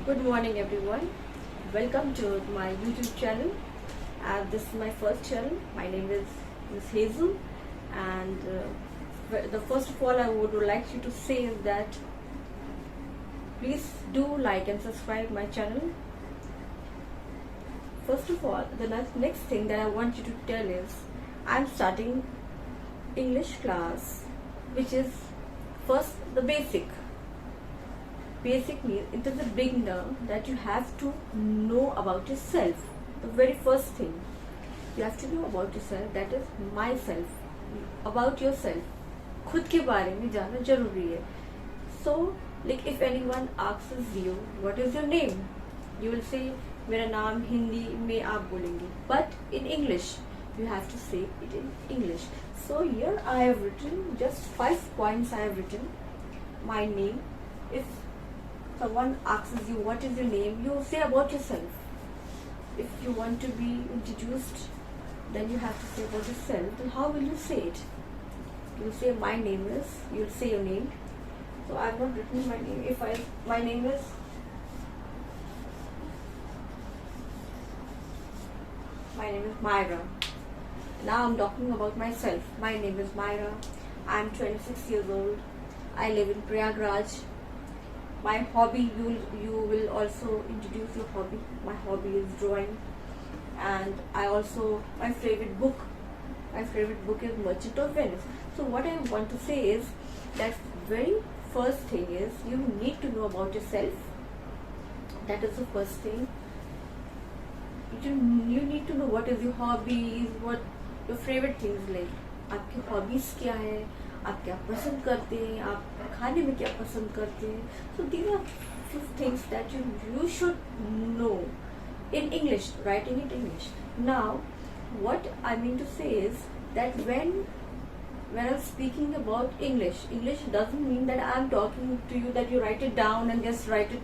Good morning, everyone. Welcome to my YouTube channel. This is my first channel. My name is Miss Hazel, and the first of all, I would like you to say is that please do like and subscribe my channel. First of all, the next thing that I want you to tell is I'm starting English class, which is first the basic. Basic means it is a beginner that you have to know about yourself. The very first thing you have to know about yourself, that is myself. About yourself, खुद के बारे में जानना जरूरी है. So, like if anyone asks you what is your name, you will say मेरा नाम हिंदी में आप बोलेंगे. But in English, you have to say it in English. So here I have written just 5 points. I have written my name. If someone asks you what is your name, you say about yourself. If you want to be introduced, then you have to say about yourself. Then how will you say it? You will say my name is, you will say your name. So I have not written my name. My name is Myra. Now I'm talking about myself. My name is Myra. I'm 26 years old. I live in Prayagraj. My hobby, you will also introduce your hobby. My hobby is drawing, and my favorite book is Merchant of Venice. So what I want to say is that very first thing is you need to know about yourself. That is the first thing. You need to know what is your hobbies, what your favorite things like. आपकी hobbies क्या है, आप क्या पसंद करते हैं, आप खाने में क्या पसंद करते हैं. So these are few things that you should know in English, writing it in English. Now, what I mean to say is that when I'm speaking about English doesn't mean that I'm talking to you that you write it down and just write it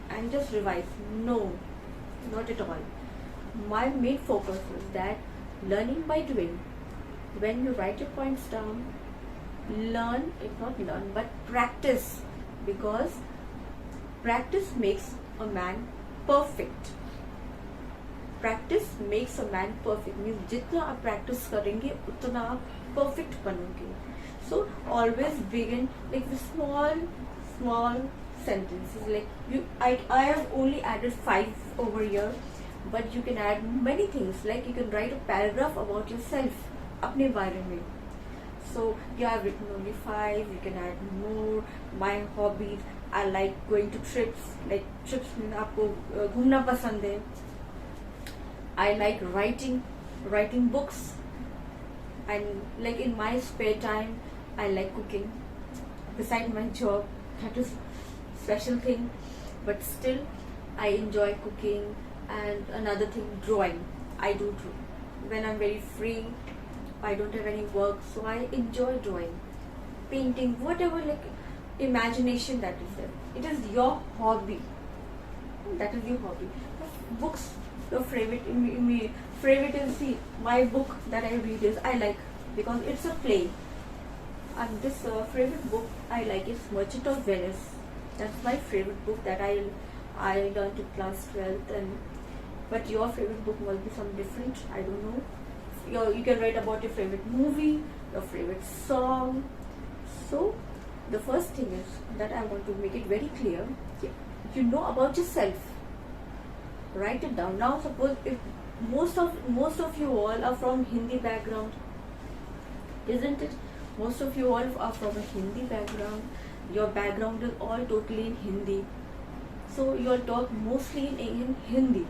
and just revise. No, not at all. My main focus is that learning by doing. When you write your points down, but practice, because practice makes a man perfect. Practice makes a man perfect means जितना आप practice करेंगे उतना आप perfect बनोगे. So always begin like with small sentences. Like I have only added 5 over here, but you can add many things. Like you can write a paragraph about yourself, अपने बारे में. So you have written only 5. You can add more. My hobbies, I like going to trips. Like trips means आपको घूमना पसंद है. I like writing books, and like in my spare time, I like cooking. Beside my job, that is special thing, but still I enjoy cooking. And another thing, drawing. I do when I'm very free. I don't have any work, so I enjoy drawing, painting, whatever, like imagination that is there. It is your hobby. That is your hobby. Books, your favorite. Favorite is my book that I read is I like because it's a play. And this favorite book I like is Merchant of Venice. That's my favorite book that I learned in class 12th. But your favorite book must be some different. I don't know. You can write about your favorite movie, your favorite song. So the first thing is that I want to make it very clear. You know about yourself. Write it down. Now suppose if most of you all are from Hindi background, isn't it? Most of you all are from a Hindi background. Your background is all totally in Hindi. So you all talk mostly in Hindi.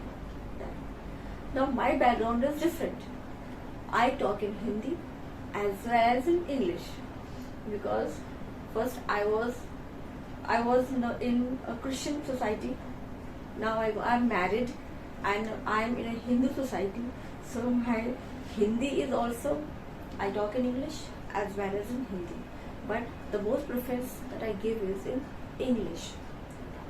Now my background is different. I talk in Hindi as well as in English, because first I was in a Christian society. Now I'm married and I'm in a Hindu society. So my Hindi is also, I talk in English as well as in Hindi. But the most preference that I give is in English,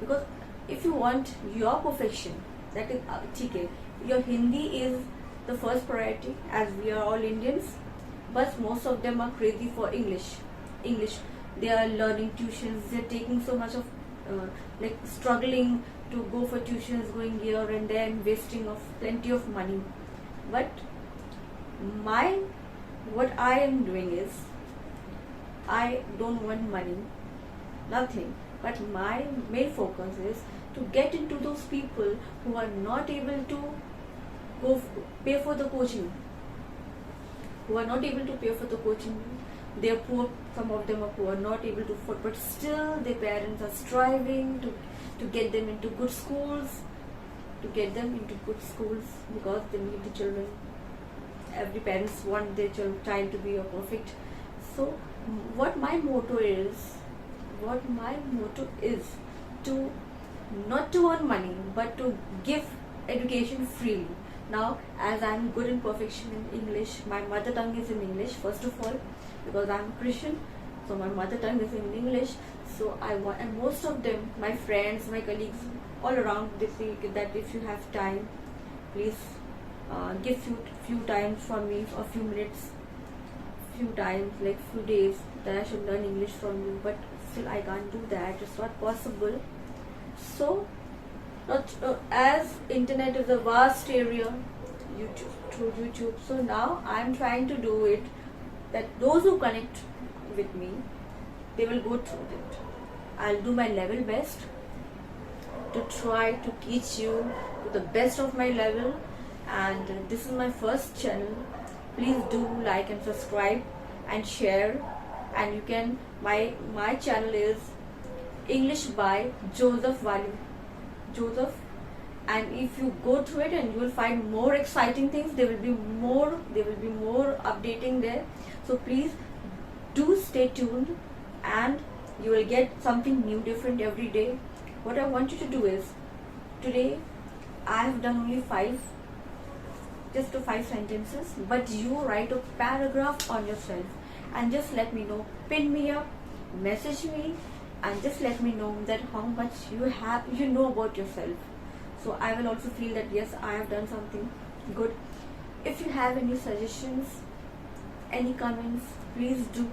because if you want your perfection, that is ठीक है. Your Hindi is the first priority, as we are all Indians, but most of them are crazy for English. They are learning tuitions. They're taking so much of like struggling to go for tuitions, going here and there, and wasting of plenty of money. But what I am doing is, I don't want money, nothing, but my main focus is to get into those people who are not able to pay for the coaching, who are not able to pay for the coaching. They are poor, some of them are poor, not able to afford, but still their parents are striving to get them into good schools, because they need the children. Every parents want their child to be a perfect. So what my motto is to not to earn money, but to give education freely. Now, as I'm good in perfection in English, my mother tongue is in English first of all, because I'm Christian, so my mother tongue is in English. So I want, and most of them, my friends, my colleagues, all around, they say that if you have time, please give few times for me, a few minutes, few times, like few days, that I should learn English from you. But still I can't do that, it's not possible. So not as internet is a vast area, through YouTube, so now I'm trying to do it that those who connect with me, they will go through it. I'll do my level best to try to teach you to the best of my level. And this is my first channel. Please do like and subscribe and share. And you can, my channel is English by Wali. And if you go through it, and you will find more exciting things, there will be more updating there. So please do stay tuned, and you will get something new, different every day. What I want you to do is, today I have done only 5 sentences, but you write a paragraph on yourself and just let me know, pin me up, message me, and just let me know that how much you know about yourself. So I will also feel that yes, I have done something good. If you have any suggestions, any comments, please do,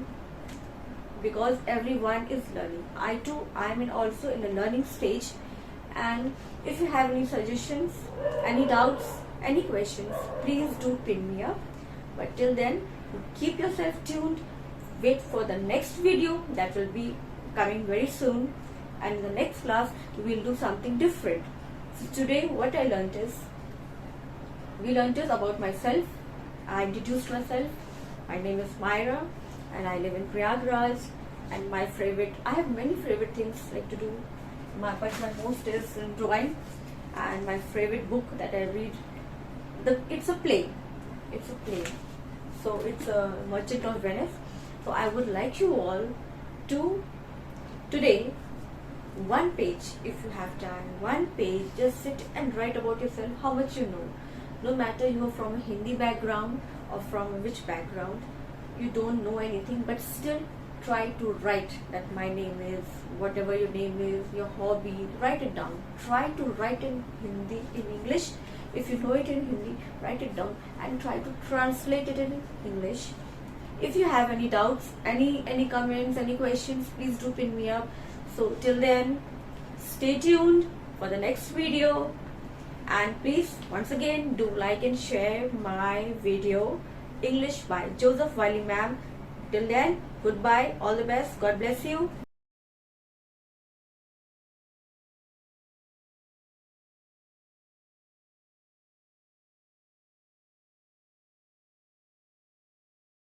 because everyone is learning. I too, I am also in the learning stage. And if you have any suggestions, any doubts, any questions, please do pin me up. But till then, keep yourself tuned. Wait for the next video that will be coming very soon. And in the next class, we will do something different. So today, what I learned is, about myself. I introduced myself. My name is Myra, and I live in Prayagraj. And I have many favorite things like to do. But my most is drawing. And my favorite book that I read, it's a play. So it's a Merchant of Venice. So I would like you all to today, one page, if you have time, one page, just sit and write about yourself, how much you know. No matter you are from a Hindi background or from which background, you don't know anything, but still try to write that my name is, whatever your name is, your hobby, write it down. Try to write in Hindi, in English. If you know it in Hindi, write it down and try to translate it in English. If you have any doubts, any comments, any questions, please do pin me up. So till then, stay tuned for the next video. And please, once again, do like and share my video, English by Wali Maam. Till then, goodbye, all the best, God bless you.